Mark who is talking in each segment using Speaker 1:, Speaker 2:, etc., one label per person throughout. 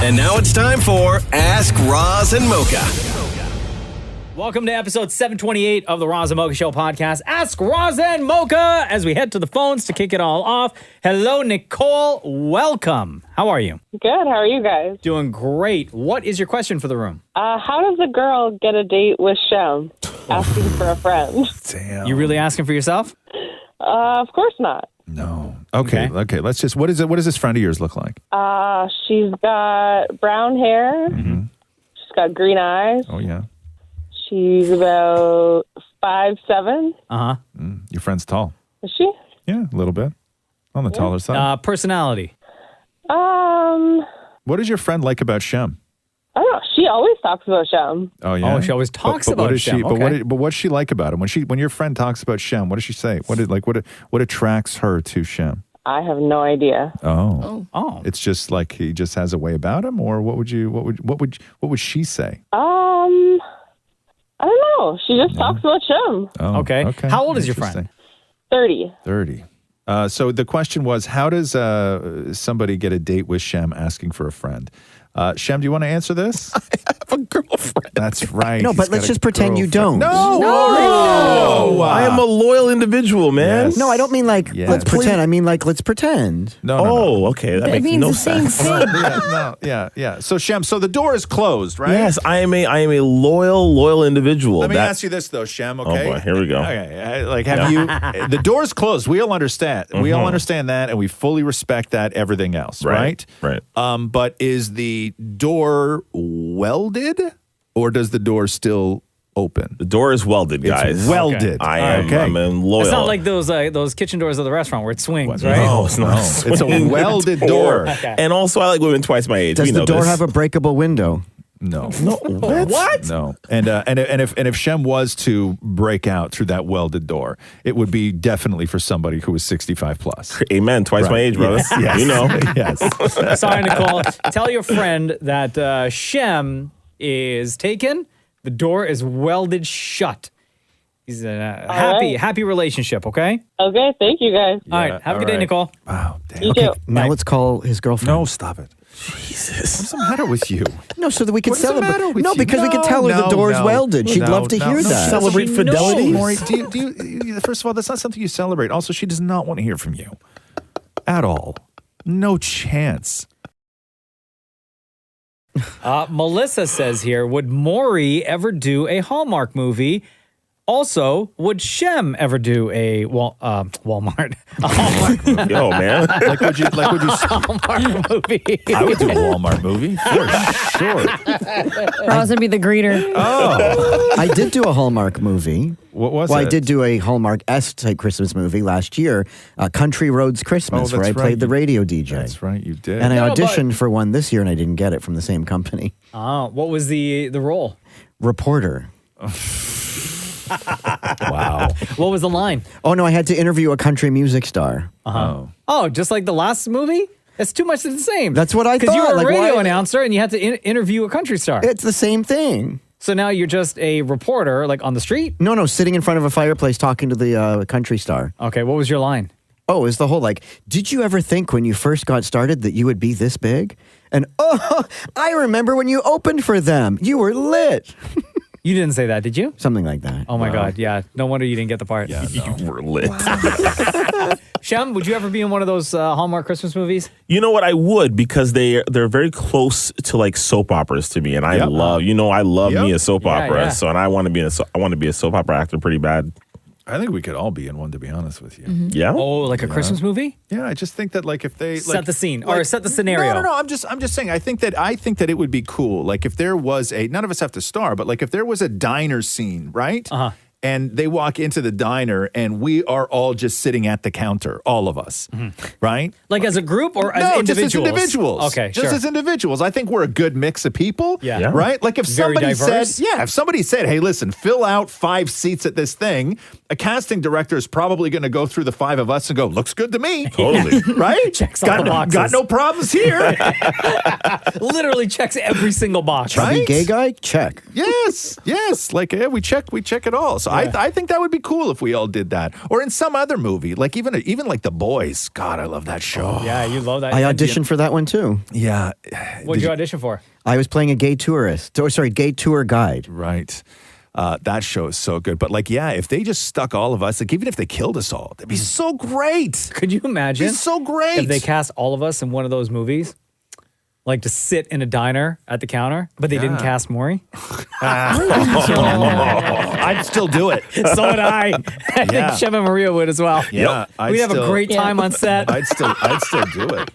Speaker 1: And now it's time for Ask Roz and Mocha.
Speaker 2: Welcome to episode 728 of the Roz and Mocha Show podcast. Ask Roz and Mocha as we head to the phones to kick it all off. Hello, Nicole. Welcome. How are you?
Speaker 3: Good. How are you guys?
Speaker 2: Doing great. What is your question for the room?
Speaker 3: How does a girl get a date with Shem? Asking for a friend.
Speaker 4: Damn.
Speaker 2: You really asking for yourself?
Speaker 3: Of course not.
Speaker 4: No. Okay. Let's just. What is it? What does this friend of yours look like?
Speaker 3: She's got brown hair.
Speaker 4: Mm-hmm.
Speaker 3: She's got green eyes.
Speaker 4: Oh yeah.
Speaker 3: She's about 5'7".
Speaker 4: Your friend's tall.
Speaker 3: Is she?
Speaker 4: Yeah, a little bit on the taller side.
Speaker 2: Personality.
Speaker 4: What does your friend like about Shem?
Speaker 3: I don't know. She always talks about Shem.
Speaker 4: Oh yeah.
Speaker 2: Oh, she always talks about
Speaker 4: what does
Speaker 2: Shem.
Speaker 4: She,
Speaker 2: Okay.
Speaker 4: but what's she like about him? When your friend talks about Shem, what does she say? What attracts her to Shem?
Speaker 3: I have no idea.
Speaker 4: Oh.
Speaker 2: Oh.
Speaker 4: It's just like he just has a way about him, or what would she say?
Speaker 3: I don't know. She just talks about Shem.
Speaker 4: Oh,
Speaker 2: Okay. How old is your friend?
Speaker 3: 30.
Speaker 4: 30. So the question was, how does somebody get a date with Shem asking for a friend? Shem, do you want to answer this?
Speaker 5: I have a girlfriend.
Speaker 4: That's right.
Speaker 5: No, but let's just pretend you don't.
Speaker 4: No.
Speaker 5: I am a loyal individual, man.
Speaker 4: Yes.
Speaker 5: No, I don't mean like
Speaker 4: Yes.
Speaker 5: let's pretend. I mean like let's pretend.
Speaker 4: No.
Speaker 5: Okay. That
Speaker 6: It
Speaker 5: makes
Speaker 6: means
Speaker 5: no
Speaker 6: the same
Speaker 5: sense.
Speaker 6: thing.
Speaker 4: Yeah. So Shem, the door is closed, right?
Speaker 5: Yes, I am a loyal individual.
Speaker 4: Let me ask you this though, Shem. Okay.
Speaker 5: Oh boy, here we go.
Speaker 4: Okay. Have you? The door's closed. We all understand. We all understand that, and we fully respect that. Everything else, right?
Speaker 5: Right.
Speaker 4: But is the door welded, or does the door still open?
Speaker 5: The door is welded, guys.
Speaker 4: It's welded.
Speaker 5: I'm loyal.
Speaker 2: It's not like those kitchen doors of the restaurant where it swings, right?
Speaker 5: No, it's not.
Speaker 4: It's a welded door.
Speaker 2: Okay.
Speaker 5: And also, I like women twice my age.
Speaker 6: Does
Speaker 5: We know
Speaker 6: the door
Speaker 5: this.
Speaker 6: have a breakable window?
Speaker 4: No.
Speaker 5: What?
Speaker 4: No. And if Shem was to break out through that welded door, it would be definitely for somebody who was 65 plus.
Speaker 5: Amen. Twice my age, brother.
Speaker 4: Yes.
Speaker 5: You know.
Speaker 4: Yes.
Speaker 2: Sorry, Nicole. Tell your friend that Shem is taken. The door is welded shut. He's in a happy relationship, okay?
Speaker 3: Okay. Thank you, guys.
Speaker 2: All right. Have a good day, Nicole.
Speaker 4: Wow. Damn.
Speaker 3: You too.
Speaker 6: Now let's call his girlfriend.
Speaker 4: No, stop it.
Speaker 5: Jesus.
Speaker 4: What's the matter with you?
Speaker 6: No, so that we can
Speaker 4: What's the
Speaker 6: celebrate.
Speaker 4: matter with
Speaker 6: No,
Speaker 4: you?
Speaker 6: because we can tell her the door's welded. She'd love to hear that.
Speaker 5: Celebrate
Speaker 2: She
Speaker 5: fidelity.
Speaker 2: knows.
Speaker 4: Maurie, do you, first of all, that's not something you celebrate. Also, she does not want to hear from you at all. No chance.
Speaker 2: Melissa says here, would Maurie ever do a Hallmark movie? Also, would Shem ever do a Walmart? A Hallmark movie.
Speaker 5: Yo, man.
Speaker 4: Like would you?
Speaker 2: Hallmark movie.
Speaker 4: I would do a Walmart movie for sure.
Speaker 6: Roz would be the greeter.
Speaker 4: Oh,
Speaker 6: I did do a Hallmark movie.
Speaker 4: what was
Speaker 6: Well,
Speaker 4: it?
Speaker 6: I did do a Hallmark-esque type Christmas movie last year, Country Roads Christmas,
Speaker 4: Oh,
Speaker 6: where I
Speaker 4: that's
Speaker 6: played
Speaker 4: right.
Speaker 6: the radio DJ.
Speaker 4: That's right, you did.
Speaker 6: And I
Speaker 2: No, but-
Speaker 6: auditioned for one this year, and I didn't get it from the same company.
Speaker 2: Oh, what was the role?
Speaker 6: Reporter.
Speaker 4: Wow.
Speaker 2: What was the line?
Speaker 6: Oh, no, I had to interview a country music star.
Speaker 2: Oh, just like the last movie? It's too much the same.
Speaker 6: That's what I
Speaker 2: Because you
Speaker 6: thought.
Speaker 2: were a
Speaker 6: Like,
Speaker 2: radio
Speaker 6: why-
Speaker 2: announcer and you had to interview a country star.
Speaker 6: It's the same thing.
Speaker 2: So now you're just a reporter, like on the street?
Speaker 6: No, sitting in front of a fireplace talking to the country star.
Speaker 2: Okay, what was your line?
Speaker 6: Oh, is the whole like, did you ever think when you first got started that you would be this big? And oh, I remember when you opened for them. You were lit.
Speaker 2: You didn't say that, did you?
Speaker 6: Something like that.
Speaker 2: Oh my God, yeah. No wonder you didn't get the part.
Speaker 4: Yeah, no.
Speaker 5: You were lit.
Speaker 2: Shem, would you ever be in one of those Hallmark Christmas movies?
Speaker 5: You know what? I would, because they're very close to like soap operas to me, and I
Speaker 4: Yep.
Speaker 5: love
Speaker 4: Yep.
Speaker 5: me a soap
Speaker 2: Yeah,
Speaker 5: opera.
Speaker 2: yeah.
Speaker 5: So, and I want to be a soap opera actor pretty bad.
Speaker 4: I think we could all be in one, to be honest with you.
Speaker 5: Yeah.
Speaker 2: Oh, like a Christmas movie?
Speaker 4: Yeah, I just think that like if they
Speaker 2: Set
Speaker 4: like,
Speaker 2: the scene, or set the scenario.
Speaker 4: No. I'm just saying. I think that it would be cool. Like if there was none of us have to star, but like if there was a diner scene, right? And they walk into the diner, and we are all just sitting at the counter, all of us, right?
Speaker 2: Like as a group or as
Speaker 4: No,
Speaker 2: individuals?
Speaker 4: just as individuals.
Speaker 2: Okay,
Speaker 4: just
Speaker 2: sure.
Speaker 4: as individuals. I think we're a good mix of people.
Speaker 2: Yeah. Yeah.
Speaker 4: Right? Like if
Speaker 2: Very
Speaker 4: somebody
Speaker 2: diverse.
Speaker 4: said, if somebody said, hey, listen, fill out 5 seats at this thing, a casting director is probably going to go through the 5 of us and go, looks good to me.
Speaker 5: Totally.
Speaker 4: Right?
Speaker 2: Checks all the boxes.
Speaker 4: Got no problems here.
Speaker 2: Literally checks every single box.
Speaker 4: Right?
Speaker 6: Chubby gay guy? Check.
Speaker 4: Yes. Like we check it all. So I think that would be cool if we all did that. Or in some other movie, like even like The Boys. God, I love that show.
Speaker 2: Yeah, you love that.
Speaker 6: I auditioned for that one too.
Speaker 4: Yeah.
Speaker 2: What did you audition for?
Speaker 6: I was playing a gay tourist. Gay tour guide.
Speaker 4: Right. That show is so good. But like, yeah, if they just stuck all of us, like even if they killed us all, that'd be so great.
Speaker 2: Could you imagine?
Speaker 4: It's so great.
Speaker 2: If they cast all of us in one of those movies, like to sit in a diner at the counter, but they didn't cast Maurie.
Speaker 4: I'd still do it.
Speaker 2: So would I. I think Shem and Maria would as well.
Speaker 4: Yeah,
Speaker 2: we'd have a great time on set.
Speaker 4: I'd still do it.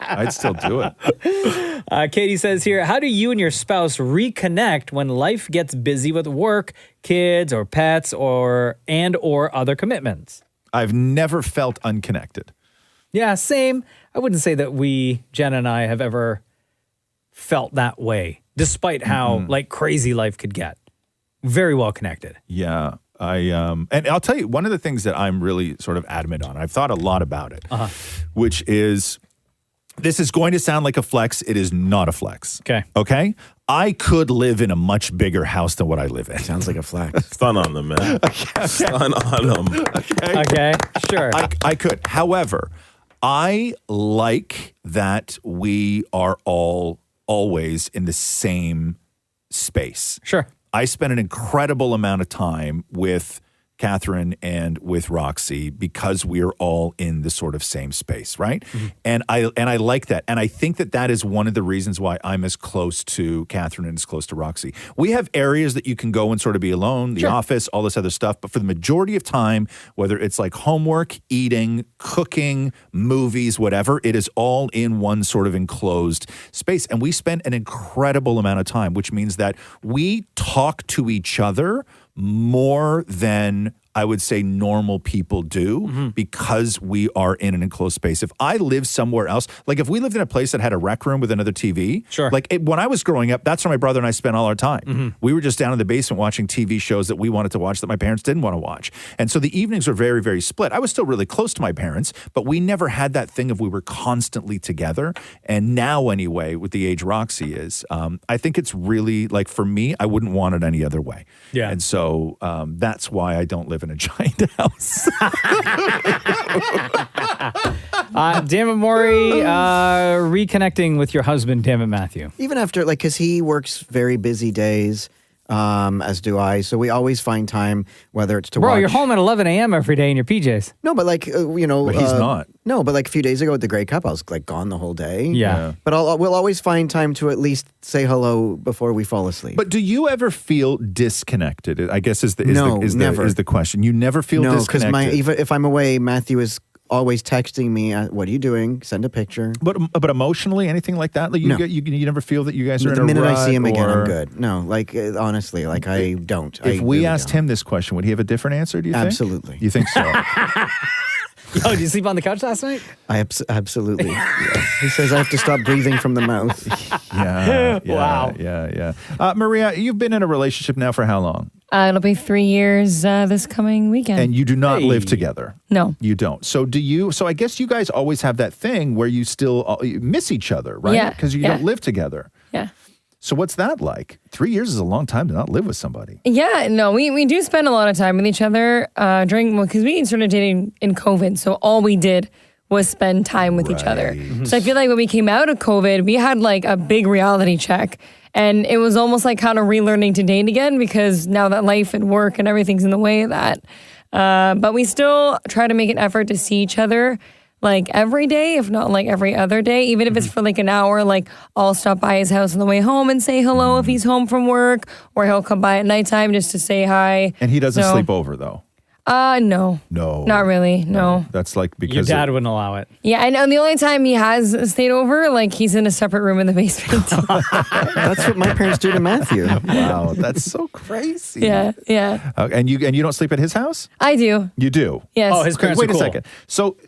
Speaker 4: I'd still do it.
Speaker 2: Katie says here, how do you and your spouse reconnect when life gets busy with work, kids, or pets, or other commitments?
Speaker 4: I've never felt unconnected.
Speaker 2: Yeah, same. I wouldn't say that Jen and I, have ever felt that way, despite how like crazy life could get. Very well connected.
Speaker 4: Yeah. And I'll tell you, one of the things that I'm really sort of adamant on, I've thought a lot about it, which is, this is going to sound like a flex. It is not a flex. Okay? I could live in a much bigger house than what I live in.
Speaker 6: Sounds like a flex.
Speaker 5: Stun on them, man. Stun on them.
Speaker 2: Okay, sure.
Speaker 4: I could. However, I like that we are all always in the same space.
Speaker 2: Sure.
Speaker 4: I spend an incredible amount of time with Catherine and with Roxy because we're all in the sort of same space, right? Mm-hmm. And I like that. And I think that is one of the reasons why I'm as close to Catherine and as close to Roxy. We have areas that you can go and sort of be alone, the office, all this other stuff. But for the majority of time, whether it's like homework, eating, cooking, movies, whatever, it is all in one sort of enclosed space. And we spend an incredible amount of time, which means that we talk to each other more than I would say normal people do because we are in an enclosed space. If I live somewhere else, like if we lived in a place that had a rec room with another TV, when I was growing up, that's where my brother and I spent all our time. We were just down in the basement watching TV shows that we wanted to watch that my parents didn't want to watch. And so the evenings were very, very split. I was still really close to my parents, but we never had that thing of we were constantly together. And now anyway, with the age Roxy is, I think it's really, like for me, I wouldn't want it any other way.
Speaker 2: Yeah.
Speaker 4: And so that's why I don't live in a giant house.
Speaker 2: Damn it, Maurie, reconnecting with your husband, damn it, Matthew.
Speaker 6: Even after, like, because he works very busy days, as do I. So we always find time, whether it's to watch.
Speaker 2: Bro, you're home at 11 a.m. every day in your PJs.
Speaker 6: No, but like, you know.
Speaker 4: But he's not.
Speaker 6: No, but like a few days ago at the Grey Cup, I was like gone the whole day.
Speaker 2: Yeah.
Speaker 6: But we'll always find time to at least say hello before we fall asleep.
Speaker 4: But do you ever feel disconnected? I guess is the question. You never feel disconnected?
Speaker 6: No, because even if I'm away, Matthew is always texting me, what are you doing? Send a picture.
Speaker 4: But emotionally, anything like that? Like you never feel that you guys are in a
Speaker 6: rut? The minute I see him
Speaker 4: or...
Speaker 6: again, I'm good. No, like honestly, like I don't.
Speaker 4: If we asked him this question, would he have a different answer, do you think?
Speaker 6: Absolutely.
Speaker 4: You think so?
Speaker 2: Yo, did you sleep on the couch last night?
Speaker 6: Absolutely. Yeah. He says I have to stop breathing from the mouth.
Speaker 2: Wow.
Speaker 4: Maria, you've been in a relationship now for how long?
Speaker 7: It'll be 3 years this coming weekend.
Speaker 4: And you do not live together?
Speaker 7: No.
Speaker 4: You don't. So I guess you guys always have that thing where you still miss each other, right?
Speaker 7: Yeah.
Speaker 4: Because you don't live together.
Speaker 7: Yeah.
Speaker 4: So what's that like? 3 years is a long time to not live with somebody.
Speaker 7: Yeah, no, we do spend a lot of time with each other because we started dating in COVID. So all we did was spend time with each other. So I feel like when we came out of COVID, we had like a big reality check. And it was almost like kind of relearning to date again because now that life and work and everything's in the way of that. But we still try to make an effort to see each other like every day, if not like every other day, even if it's for like an hour. Like I'll stop by his house on the way home and say hello if he's home from work, or he'll come by at nighttime just to say hi.
Speaker 4: And he doesn't sleep over though?
Speaker 7: No.
Speaker 4: No.
Speaker 7: Not really, no.
Speaker 4: That's like because...
Speaker 2: Your dad wouldn't allow it.
Speaker 7: Yeah, and the only time he has stayed over, like he's in a separate room in the basement.
Speaker 6: That's what my parents do to Matthew.
Speaker 4: Wow, that's so crazy.
Speaker 7: Yeah.
Speaker 4: And you don't sleep at his house?
Speaker 7: I do.
Speaker 4: You do?
Speaker 7: Yes.
Speaker 2: Oh, his parents
Speaker 4: Wait
Speaker 2: are cool.
Speaker 4: a second.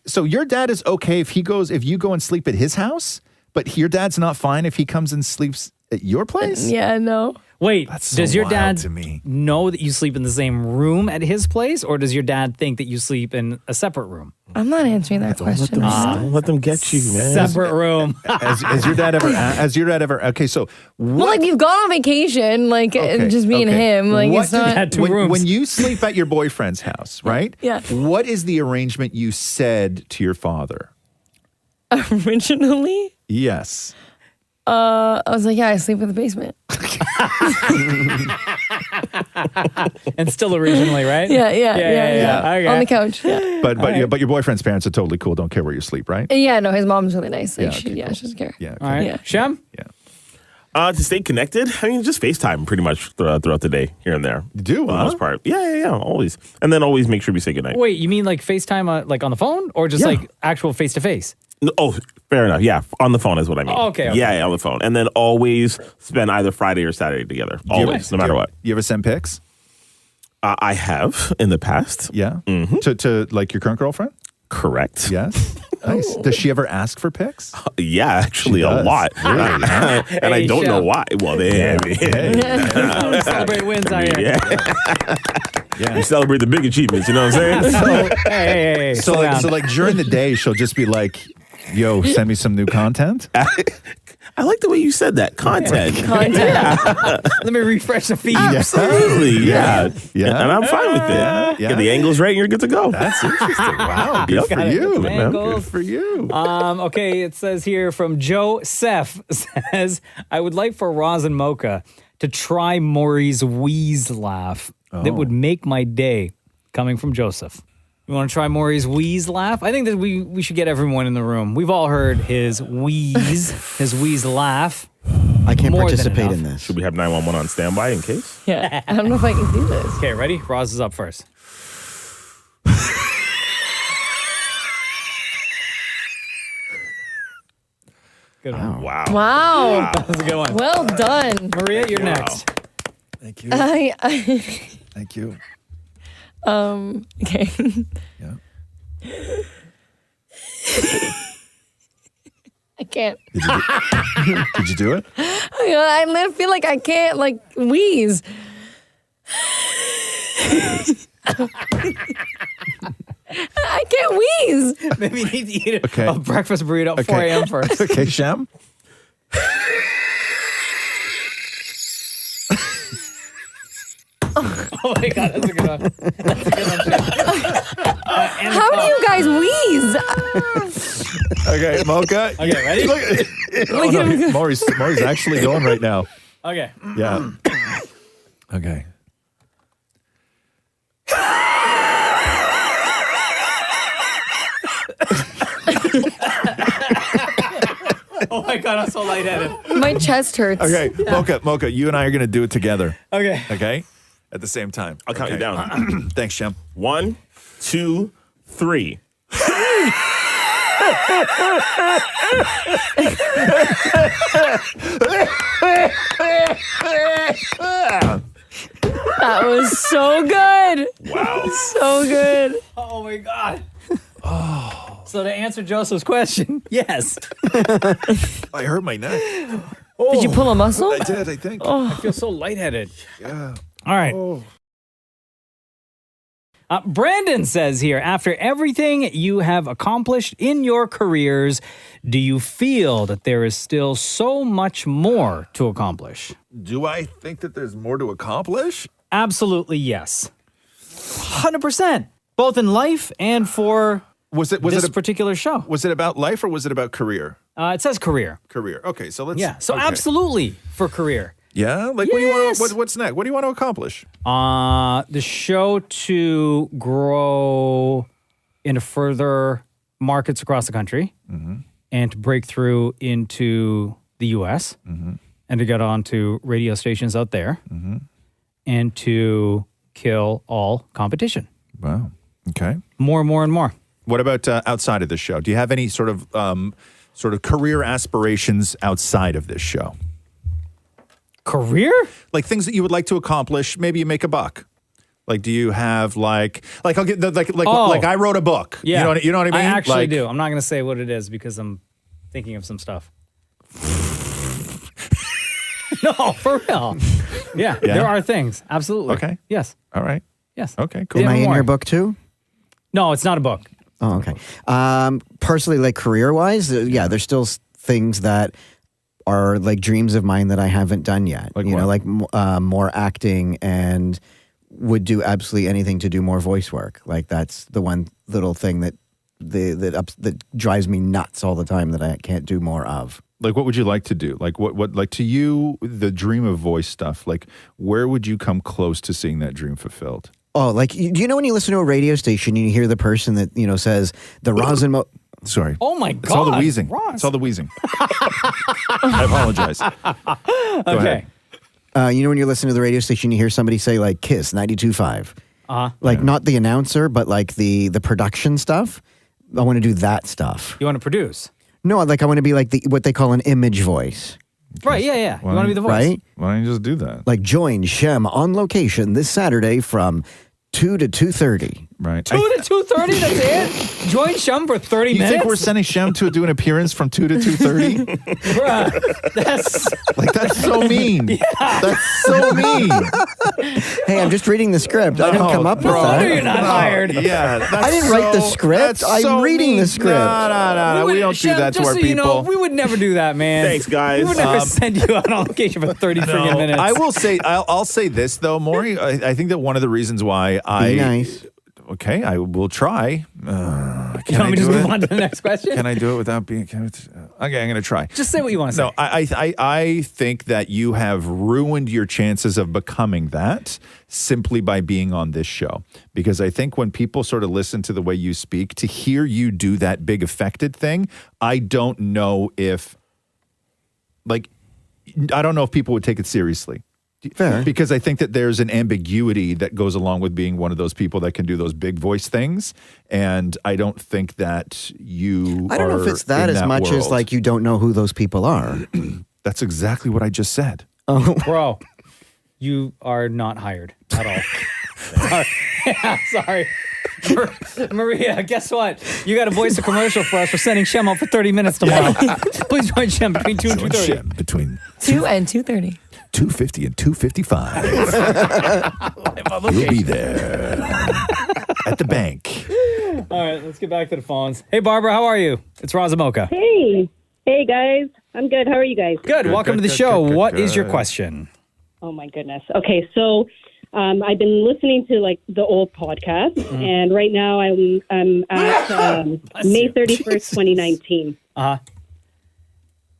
Speaker 4: So your dad is okay if you go and sleep at his house, but your dad's not fine if he comes and sleeps at your place?
Speaker 7: Yeah, no.
Speaker 2: Wait,
Speaker 4: That's so
Speaker 2: does your
Speaker 4: wild
Speaker 2: dad
Speaker 4: to me.
Speaker 2: know that you sleep in the same room at his place, or does your dad think that you sleep in a separate room?
Speaker 7: I'm not answering that question.
Speaker 5: Don't let them get you, man.
Speaker 2: Separate room.
Speaker 4: Has your dad ever? Okay, so
Speaker 7: Well, like you've gone on vacation, like just me and him. Like
Speaker 4: What
Speaker 7: it's not.
Speaker 2: Had two rooms.
Speaker 4: when you sleep at your boyfriend's house, right?
Speaker 7: Yeah.
Speaker 4: What is the arrangement you said to your father?
Speaker 7: Originally,
Speaker 4: Yes.
Speaker 7: I was like, yeah, I sleep in the basement.
Speaker 2: And still originally, right?
Speaker 7: Yeah.
Speaker 2: Okay.
Speaker 7: On the couch. Yeah.
Speaker 4: But your boyfriend's parents are totally cool. Don't care where you sleep, right?
Speaker 7: Yeah, no, his mom's really nice. Like,
Speaker 4: Yeah,
Speaker 7: she doesn't care.
Speaker 4: Yeah.
Speaker 2: All right.
Speaker 7: Yeah.
Speaker 2: Shem?
Speaker 4: Yeah.
Speaker 5: To stay connected, I mean, just FaceTime pretty much throughout the day, here and there.
Speaker 4: You do,
Speaker 5: For the
Speaker 4: huh?
Speaker 5: most part. Yeah, always. And then always make sure we say goodnight.
Speaker 2: Wait, you mean like FaceTime like on the phone or just
Speaker 5: Yeah.
Speaker 2: like actual face-to-face?
Speaker 5: Oh, fair enough. Yeah, on the phone is what I mean.
Speaker 2: Oh, okay.
Speaker 5: Yeah, on the phone. And then always spend either Friday or Saturday together. Always, no matter what.
Speaker 4: You ever send pics?
Speaker 5: I have in the past.
Speaker 4: Yeah. To like your current girlfriend?
Speaker 5: Correct.
Speaker 4: Yes. Nice. Does she ever ask for pics?
Speaker 5: Yeah, actually
Speaker 4: She
Speaker 5: a
Speaker 4: does.
Speaker 5: lot.
Speaker 4: Really?
Speaker 5: And
Speaker 2: Hey,
Speaker 5: I don't know
Speaker 2: Shem.
Speaker 5: why. Well,
Speaker 2: Celebrate wins out here.
Speaker 5: You celebrate the big achievements, you know what I'm saying?
Speaker 2: So, hey,
Speaker 4: So
Speaker 2: slow
Speaker 4: like,
Speaker 2: down.
Speaker 4: so like during the day, she'll just be like, "Yo, send me some new content."
Speaker 5: I like the way you said that. Content.
Speaker 2: Let me refresh the feed.
Speaker 5: Absolutely. Yeah.
Speaker 4: Yeah.
Speaker 5: And I'm fine with it.
Speaker 4: Yeah.
Speaker 5: Get the angles right and you're good to go.
Speaker 4: That's interesting. Wow. Good
Speaker 5: Yep.
Speaker 4: for
Speaker 2: Got it.
Speaker 4: you.
Speaker 2: Man,
Speaker 4: man.
Speaker 2: goals.
Speaker 4: Good for you.
Speaker 2: Okay, it says here from Joseph says, I would like for Roz and Mocha to try Maurie's Wheeze laugh. That would make my day. Coming from Joseph. You want to try Maurie's Wheeze laugh? I think that we should get everyone in the room. We've all heard his wheeze, his Wheeze laugh.
Speaker 6: I can't
Speaker 2: More than
Speaker 6: participate
Speaker 2: enough.
Speaker 6: in this.
Speaker 5: Should we have 911 on standby in case?
Speaker 7: Yeah. I don't know if I can do this.
Speaker 2: Okay, ready? Roz is up first. Good one.
Speaker 7: Wow.
Speaker 2: That's a good one.
Speaker 7: Well done.
Speaker 2: Maria, you're next.
Speaker 4: Thank you.
Speaker 7: I
Speaker 4: Thank you.
Speaker 7: okay.
Speaker 4: Yeah.
Speaker 7: I can't.
Speaker 4: Did you do it?
Speaker 7: I feel like I can't like wheeze. I can't wheeze.
Speaker 2: Maybe you need to eat
Speaker 4: Okay.
Speaker 2: a breakfast burrito at 4 a.m. first.
Speaker 4: Okay, Shem.
Speaker 2: Oh my God, that's a good one. That's a good one, Shem.
Speaker 7: How do you guys wheeze?
Speaker 4: Okay, Mocha.
Speaker 2: Okay, ready?
Speaker 7: Look at him.
Speaker 4: Maury's actually going right now.
Speaker 2: Okay.
Speaker 4: Yeah. Okay.
Speaker 2: Oh my God, I'm so lightheaded.
Speaker 7: My chest hurts.
Speaker 4: Okay, Mocha, you and I are going to do it together.
Speaker 2: Okay.
Speaker 4: Okay? At the same time.
Speaker 5: I'll count you down.
Speaker 4: Thanks, Shem.
Speaker 5: 1, 2, 3.
Speaker 7: That was so good.
Speaker 5: Wow.
Speaker 7: So good.
Speaker 2: Oh my God. Oh. So to answer Joseph's question, yes.
Speaker 4: I hurt my neck.
Speaker 7: Did you pull a muscle?
Speaker 4: I did, I think.
Speaker 2: I feel so lightheaded.
Speaker 4: Yeah.
Speaker 2: All right. Brandon says here, after everything you have accomplished in your careers, do you feel that there is still so much more to accomplish?
Speaker 4: Do I think that there's more to accomplish?
Speaker 2: Absolutely yes. 100%. Both in life and for
Speaker 4: Was
Speaker 2: this
Speaker 4: it
Speaker 2: particular show.
Speaker 4: was it about life or was it about career?
Speaker 2: It says career.
Speaker 4: Career. Okay, so let's
Speaker 2: Yeah. So
Speaker 4: okay.
Speaker 2: absolutely for career.
Speaker 4: Yeah? Like what do you want
Speaker 2: Yes.
Speaker 4: to what's next? What do you want to accomplish?
Speaker 2: The show to grow into further markets across the country and to break through into the U.S. And to get onto radio stations out there and to kill all competition.
Speaker 4: Wow. Okay.
Speaker 2: More and more and more.
Speaker 4: What about outside of this show? Do you have any sort of career aspirations outside of this show?
Speaker 2: Career?
Speaker 4: Like things that you would like to accomplish, maybe you make a buck. Like, do you have like I'll get like I wrote a book.
Speaker 2: Yeah.
Speaker 4: You know what I mean?
Speaker 2: I actually
Speaker 4: Like-
Speaker 2: do. I'm not going to say what it is because I'm thinking of some stuff. No, for real. Yeah,
Speaker 4: Yeah?
Speaker 2: there are things. Absolutely.
Speaker 4: Okay.
Speaker 2: Yes.
Speaker 4: All right.
Speaker 2: Yes.
Speaker 4: Okay, cool.
Speaker 6: Am I in
Speaker 2: more.
Speaker 6: your book too?
Speaker 2: No, it's not a book.
Speaker 6: Oh, okay. Personally, like career-wise, yeah, there's still things that are like dreams of mine that I haven't done yet.
Speaker 4: Like
Speaker 6: you know,
Speaker 4: what?
Speaker 6: like more acting, and would do absolutely anything to do more voice work. Like that's the one little thing that that drives me nuts all the time that I can't do more of.
Speaker 4: Like, what would you like to do? Like, what, like to you, the dream of voice stuff, like, where would you come close to seeing that dream fulfilled?
Speaker 6: Oh, like, you know when you listen to a radio station and you hear the person that, you know, says, the Roz and Mocha...
Speaker 4: Sorry.
Speaker 2: Oh, my God.
Speaker 4: It's all the wheezing.
Speaker 2: Roz.
Speaker 4: It's all the wheezing. I apologize. Go
Speaker 2: Okay.
Speaker 4: ahead.
Speaker 6: you know when you're listening to the radio station, you hear somebody say, like, Kiss 92.5. Like, not the announcer, but, like, the production stuff. I want to do that stuff.
Speaker 2: You want to produce?
Speaker 6: No, like, I want to be, like, what they call an image voice.
Speaker 2: Right, yeah. You want to be the voice.
Speaker 6: Right?
Speaker 4: Why don't you just do that?
Speaker 6: Like, join Shem on location this Saturday from 2 to 2:30.
Speaker 4: Right.
Speaker 2: 2 to 2:30, that's it? Join Shem for 30
Speaker 4: You
Speaker 2: minutes?
Speaker 4: think we're sending Shem to do an appearance from 2 to 2:30?
Speaker 2: Bruh, that's...
Speaker 4: Like, that's so mean. Yeah. That's so mean.
Speaker 6: Hey, I'm just reading the script. I didn't come up with
Speaker 2: No wonder
Speaker 6: that.
Speaker 2: you're not hired.
Speaker 4: Yeah. That's
Speaker 6: I didn't write the
Speaker 4: so-
Speaker 6: script.
Speaker 4: that's
Speaker 6: I'm
Speaker 4: so
Speaker 6: reading
Speaker 4: mean.
Speaker 6: the script.
Speaker 4: No. We don't do
Speaker 2: Shem,
Speaker 4: that to
Speaker 2: just
Speaker 4: our
Speaker 2: so
Speaker 4: people.
Speaker 2: you know, we would never do that, man.
Speaker 5: Thanks, guys.
Speaker 2: We would never send you out on location for 30 friggin' minutes.
Speaker 4: I will say, I'll say this though, Maurie. I think that one of the reasons why
Speaker 6: Be nice.
Speaker 4: Okay, I will try.
Speaker 2: You want me to just move on to the next question?
Speaker 4: Can I do it without being? Okay, I'm going to try.
Speaker 2: Just say what you want to say.
Speaker 4: No, I think that you have ruined your chances of becoming that simply by being on this show. Because I think when people sort of listen to the way you speak, to hear you do that big affected thing, I don't know if people would take it seriously.
Speaker 6: Fair.
Speaker 4: Because I think that there's an ambiguity that goes along with being one of those people that can do those big voice things. And I don't think that you
Speaker 6: I don't know if it's that as much as like you don't know who those people are.
Speaker 4: That's exactly what I just said.
Speaker 6: Oh,
Speaker 2: Bro, you are not hired at all. Sorry. Yeah, sorry. Maria, guess what? You got to voice a commercial for us for sending Shem out for 30 minutes tomorrow. Please join Shem between 2 and 2:30.
Speaker 4: Shem between
Speaker 7: 2 and 2:30.
Speaker 4: 2:50 and 2:55. You'll be there at the bank.
Speaker 2: All right, let's get back to the phones. Hey, Barbara, how are you? It's Roz Mocha.
Speaker 3: Hey guys. I'm good. How are you guys?
Speaker 2: Good. Welcome to the show. What is your question?
Speaker 3: Oh my goodness. Okay, so I've been listening to like the old podcast, and right now I'm at May 31st, 2019.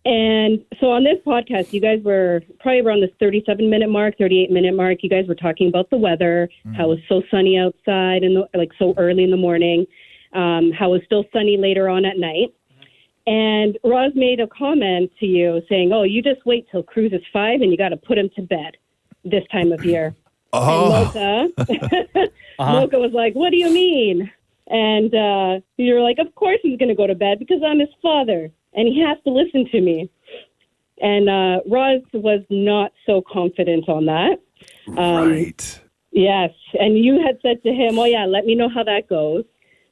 Speaker 3: And so on this podcast, you guys were probably around this 37-minute mark, 38-minute mark. You guys were talking about the weather, how it was so sunny outside and like so early in the morning, how it was still sunny later on at night. And Roz made a comment to you saying, "Oh, you just wait till Cruz is 5 and you got to put him to bed this time of year."
Speaker 4: Oh.
Speaker 3: And Mocha was like, "What do you mean?" And you're like, "Of course he's going to go to bed because I'm his father and he has to listen to me." And Roz was not so confident on that.
Speaker 4: Right.
Speaker 3: Yes. And you had said to him, "Oh, yeah, let me know how that goes."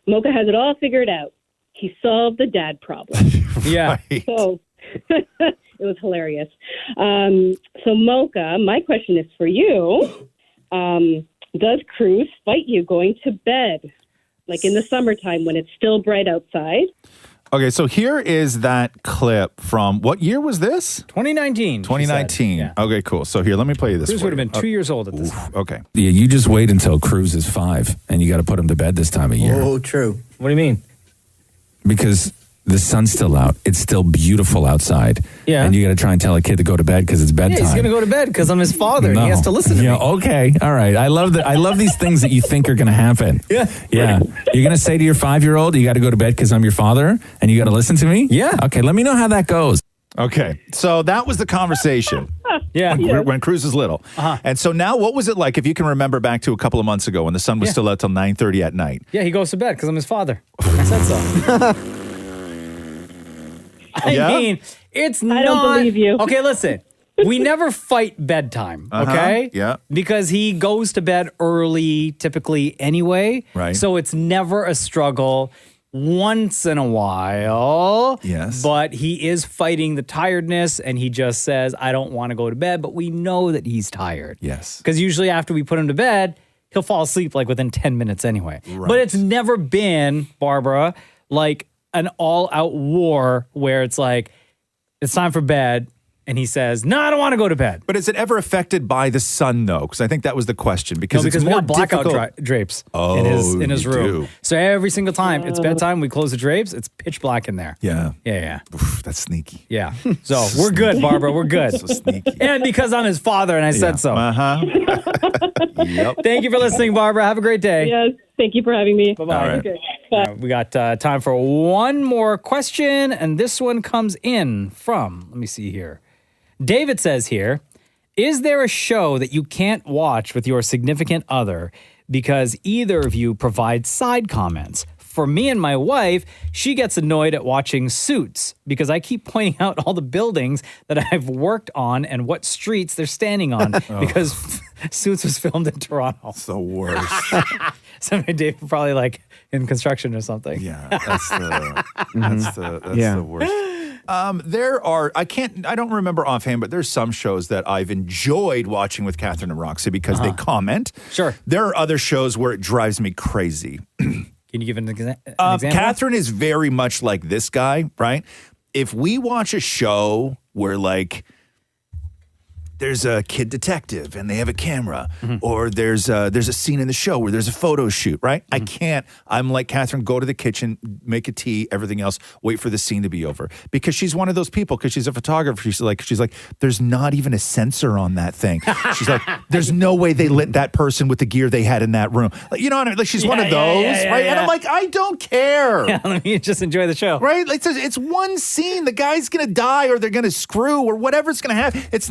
Speaker 3: Mocha has it all figured out. He solved the dad problem.
Speaker 2: Yeah.
Speaker 4: Right.
Speaker 3: So it was hilarious. So Mocha, my question is for you. Does Cruz fight you going to bed? Like in the summertime when it's still bright outside?
Speaker 4: Okay, so here is that clip from what year was this?
Speaker 2: 2019.
Speaker 4: 2019.
Speaker 2: Yeah.
Speaker 4: Okay, cool. So here, let me play you this.
Speaker 2: Cruz
Speaker 4: for
Speaker 2: would have
Speaker 4: you.
Speaker 2: been 2 years old at this time.
Speaker 4: Okay.
Speaker 8: Yeah, you just wait until Cruz is 5 and you got to put him to bed this time of year.
Speaker 6: Oh, true.
Speaker 2: What do you mean?
Speaker 8: Because the sun's still out. It's still beautiful outside.
Speaker 2: Yeah.
Speaker 8: And you got to try and tell a kid to go to bed because it's bedtime.
Speaker 2: Yeah, he's going to go to bed because I'm his father and he has to listen to me.
Speaker 8: Okay. All right. I love that. I love these things that you think are going to happen.
Speaker 2: Yeah.
Speaker 8: Yeah. You're going to say to your 5-year-old, you got to go to bed because I'm your father and you got to listen to me?
Speaker 2: Yeah.
Speaker 8: Okay. Let me know how that goes.
Speaker 4: Okay. So that was the conversation.
Speaker 2: Yeah.
Speaker 4: When Cruz was little. And so now what was it like, if you can remember back to a couple of months ago when the sun was still out till 9:30 at night?
Speaker 2: Yeah, he goes to bed because I'm his father. I said so. I mean, it's not.
Speaker 3: I don't believe you.
Speaker 2: Okay, listen. We never fight bedtime, okay?
Speaker 4: Yeah.
Speaker 2: Because he goes to bed early typically anyway.
Speaker 4: Right.
Speaker 2: So it's never a struggle. once in a while.
Speaker 4: Yes.
Speaker 2: But he is fighting the tiredness and he just says, I don't want to go to bed, but we know that he's tired.
Speaker 4: Yes.
Speaker 2: Because usually after we put him to bed, he'll fall asleep like within 10 minutes anyway. Right. But it's never been, Barbara, like an all-out war where it's like, it's time for bed. And he says, no, I don't want to go to bed.
Speaker 4: But is it ever affected by the sun, though? Because I think that was the question. Because
Speaker 2: we
Speaker 4: it's more
Speaker 2: got blackout
Speaker 4: difficult.
Speaker 2: drapes
Speaker 4: Oh,
Speaker 2: in his
Speaker 4: you
Speaker 2: room.
Speaker 4: do.
Speaker 2: So every single time it's bedtime, we close the drapes. It's pitch black in there.
Speaker 4: Yeah.
Speaker 2: Yeah.
Speaker 4: Oof, that's sneaky.
Speaker 2: Yeah. So we're good, Barbara. We're good.
Speaker 4: So sneaky.
Speaker 2: And because I'm his father and I said so.
Speaker 4: Yep.
Speaker 2: Thank you for listening, Barbara. Have a great day.
Speaker 3: Yes, thank you for having me.
Speaker 2: Bye-bye.
Speaker 4: All right.
Speaker 3: Okay.
Speaker 2: We got time for one more question, and this one comes in from, let me see here. David says here, is there a show that you can't watch with your significant other because either of you provide side comments? For me and my wife, she gets annoyed at watching Suits because I keep pointing out all the buildings that I've worked on and what streets they're standing on because Suits was filmed in Toronto.
Speaker 4: It's the worst.
Speaker 2: So Dave probably like in construction or something.
Speaker 4: Yeah, that's the worst. There are, I don't remember offhand, but there's some shows that I've enjoyed watching with Catherine and Roxy because they comment.
Speaker 2: Sure.
Speaker 4: There are other shows where it drives me crazy.
Speaker 2: Can you give an example?
Speaker 4: Catherine is very much like this guy, right? If we watch a show where like there's a kid detective and they have a camera, or there's a scene in the show where there's a photo shoot, right? I can't. I'm like, Catherine, go to the kitchen, make a tea, everything else, wait for the scene to be over. Because she's one of those people, because she's a photographer. She's like, there's not even a sensor on that thing. She's like, there's no way they lit that person with the gear they had in that room. Like, you know what I mean? Like, she's one of those, right? And I'm like, I don't care.
Speaker 2: Yeah, let me just enjoy the show.
Speaker 4: Right? Like, it's one scene. The guy's going to die or they're going to screw or whatever's going to happen. It's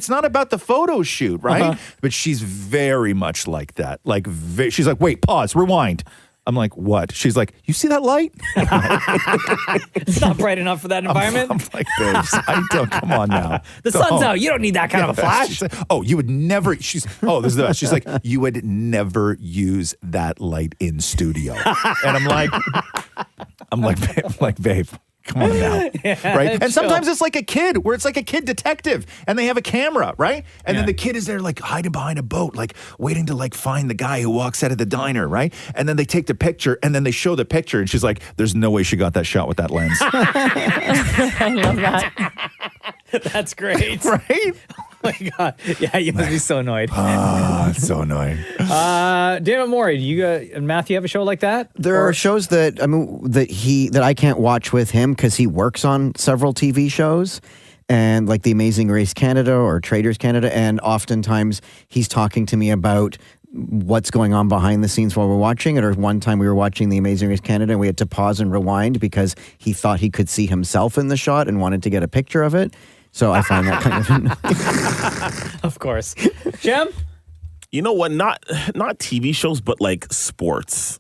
Speaker 4: not about the photo shoot, right? But she's very much like that. Like, she's like, wait, pause, rewind. I'm like, what? She's like, you see that light?
Speaker 2: It's not bright enough for that environment.
Speaker 4: I'm like, babes, I don't, come on now.
Speaker 2: The sun's out. You don't need that kind of a flash.
Speaker 4: Like, you would never, this is the best. She's like, you would never use that light in studio. And I'm like, babe. Come on now. Right? And sometimes it's like a kid where it's like a kid detective and they have a camera, right? And then the kid is there like hiding behind a boat, like waiting to like find the guy who walks out of the diner, right? And then they take the picture and then they show the picture and she's like, there's no way she got that shot with that lens.
Speaker 7: I love that.
Speaker 2: That's great.
Speaker 4: Right?
Speaker 2: Oh my God. Yeah, you must be so annoyed.
Speaker 4: It's so annoying.
Speaker 2: David Maury, do you and Matthew have a show like that?
Speaker 6: There are shows that that I can't watch with him because he works on several TV shows, and like The Amazing Race Canada or Traders Canada, and oftentimes he's talking to me about what's going on behind the scenes while we're watching it. Or one time we were watching The Amazing Race Canada and we had to pause and rewind because he thought he could see himself in the shot and wanted to get a picture of it. So I find that kind of annoying.
Speaker 2: Of course. Shem?
Speaker 5: You know what? Not TV shows, but like sports.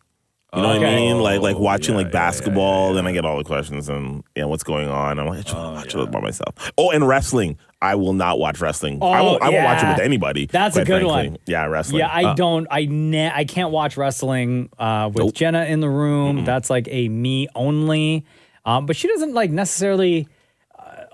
Speaker 5: You know what I mean? Like watching basketball, then I get all the questions and what's going on. I'm like, I just want to watch it by myself. Oh, and wrestling. I will not watch wrestling. I won't watch it with anybody.
Speaker 2: That's a good one.
Speaker 5: Yeah, wrestling.
Speaker 2: Yeah, I can't watch wrestling with Jenna in the room. That's like a me only. But she doesn't like necessarily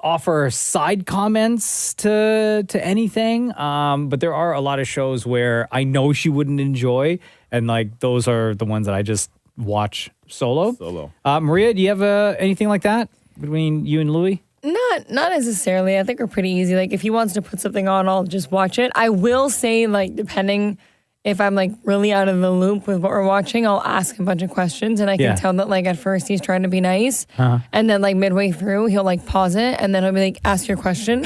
Speaker 2: offer side comments to anything. But there are a lot of shows where I know she wouldn't enjoy, and like those are the ones that I just watch solo. Maria, do you have anything like that between you and Louie?
Speaker 7: Not necessarily. I think we're pretty easy. Like if he wants to put something on, I'll just watch it. I will say, like, depending if I'm like really out of the loop with what we're watching, I'll ask a bunch of questions, and I can tell that like at first he's trying to be nice, and then like midway through he'll like pause it, and then he'll be like, "Ask your question,"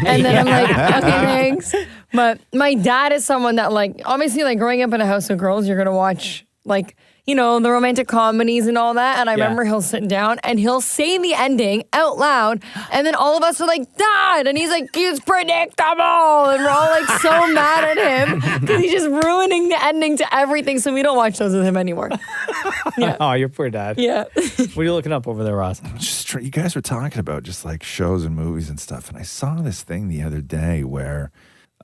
Speaker 7: and then I'm like, "Okay, thanks." But my dad is someone that like obviously like growing up in a house of girls, you're gonna watch like, you know, the romantic comedies and all that. And I remember he'll sit down and he'll say the ending out loud. And then all of us are like, Dad. And he's like, it's predictable. And we're all like so mad at him because he's just ruining the ending to everything. So we don't watch those with him anymore. Yeah.
Speaker 2: Oh, your poor dad.
Speaker 7: Yeah.
Speaker 2: What are you looking up over there, Roz?
Speaker 4: You guys were talking about just like shows and movies and stuff. And I saw this thing the other day where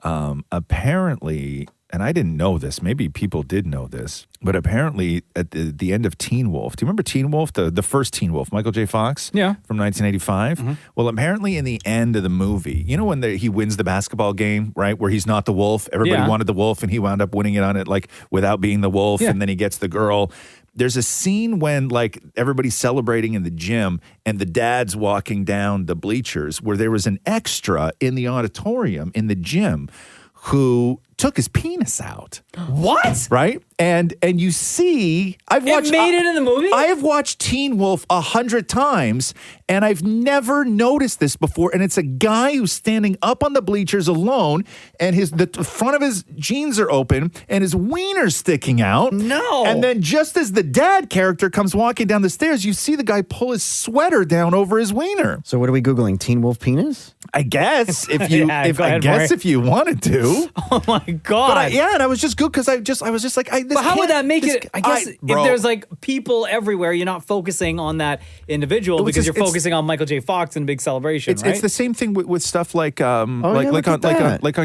Speaker 4: Apparently, and I didn't know this, maybe people did know this, but apparently at the end of Teen Wolf, do you remember Teen Wolf, the first Teen Wolf, Michael J. Fox?
Speaker 2: Yeah.
Speaker 4: From 1985? Well, apparently in the end of the movie, you know when he wins the basketball game, right, where he's not the wolf? Everybody wanted the wolf, and he wound up winning it on it, like, without being the wolf, and then he gets the girl. There's a scene when, like, everybody's celebrating in the gym and the dad's walking down the bleachers where there was an extra in the auditorium in the gym who took his penis out.
Speaker 2: What?
Speaker 4: Right? And you see, I've watched...
Speaker 2: It made it in the movie?
Speaker 4: I have watched Teen Wolf 100 times, and I've never noticed this before. And it's a guy who's standing up on the bleachers alone, and the front of his jeans are open, and his wiener's sticking out.
Speaker 2: No.
Speaker 4: And then just as the dad character comes walking down the stairs, you see the guy pull his sweater down over his wiener.
Speaker 6: So what are we Googling? Teen Wolf penis?
Speaker 4: I guess, if you if you wanted to.
Speaker 2: Oh my God.
Speaker 4: But and I was just good because I was just like,
Speaker 2: but how would that make it? I guess if there's like people everywhere, you're not focusing on that individual because you're focusing on Michael J. Fox and Big Celebration, right?
Speaker 4: It's the same thing with stuff like on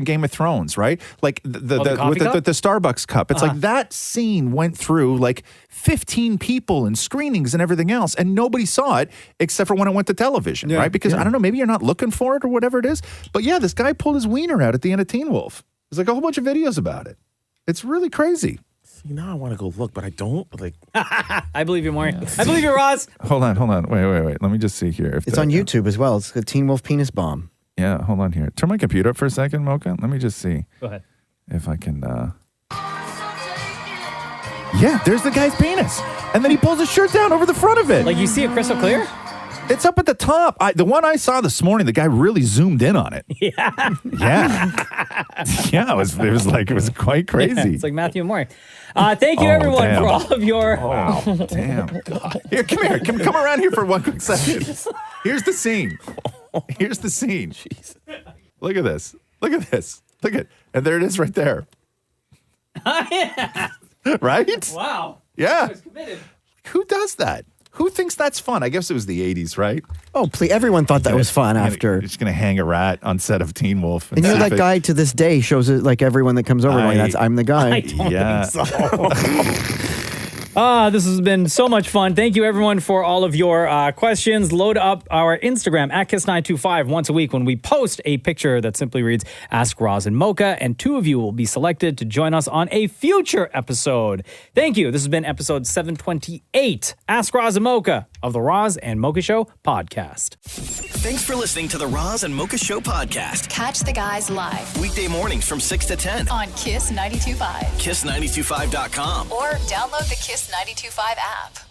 Speaker 4: Game of Thrones, right? Like the Starbucks cup. It's like that scene went through like 15 people and screenings and everything else, and nobody saw it except for when it went to television, right? Because I don't know, maybe you're not looking for it or whatever it is. But yeah, this guy pulled his wiener out at the end of Teen Wolf. There's like a whole bunch of videos about it. It's really crazy.
Speaker 5: See, now I want to go look, but I don't. Like,
Speaker 2: I believe you, Maurie. I believe you, Roz.
Speaker 4: Hold on. Wait. Let me just see here.
Speaker 6: It's on YouTube as well. It's the Teen Wolf penis bomb.
Speaker 4: Yeah, hold on here. Turn my computer up for a second, Mocha. Let me just see.
Speaker 2: Go ahead.
Speaker 4: If I can. Yeah, there's the guy's penis. And then he pulls his shirt down over the front of it.
Speaker 2: Like you see it crystal clear?
Speaker 4: It's up at the top. The one I saw this morning, the guy really zoomed in on it.
Speaker 2: Yeah.
Speaker 4: Yeah, it was quite crazy.
Speaker 2: Yeah, it's like Matthew and Maury. Thank you, everyone, for all of your...
Speaker 4: Oh, damn. Here, come here. Come around here for one quick second. Here's the scene. Jeez. Look at this. Look at, and there it is right there.
Speaker 2: Yeah.
Speaker 4: Right?
Speaker 2: Wow.
Speaker 4: Yeah.
Speaker 2: I was committed.
Speaker 4: Who does that? Who thinks that's fun? I guess it was the 80s, right?
Speaker 6: Oh, please. Everyone thought that was fun after.
Speaker 4: You're just going to hang a rat on set of Teen Wolf.
Speaker 6: And you're that guy to this day, shows it like everyone that comes over going, I'm the guy.
Speaker 2: I don't think so. This has been so much fun. Thank you, everyone, for all of your questions. Load up our Instagram at Kiss925 once a week when we post a picture that simply reads, Ask Roz and Mocha, and 2 of you will be selected to join us on a future episode. Thank you. This has been episode 728, Ask Roz and Mocha of the Roz and Mocha Show podcast.
Speaker 1: Thanks for listening to the Roz and Mocha Show podcast.
Speaker 9: Catch the guys live
Speaker 1: Weekday mornings from 6 to 10
Speaker 9: on Kiss 92.5.
Speaker 1: Kiss925.com.
Speaker 9: Or download the Kiss 92.5 app.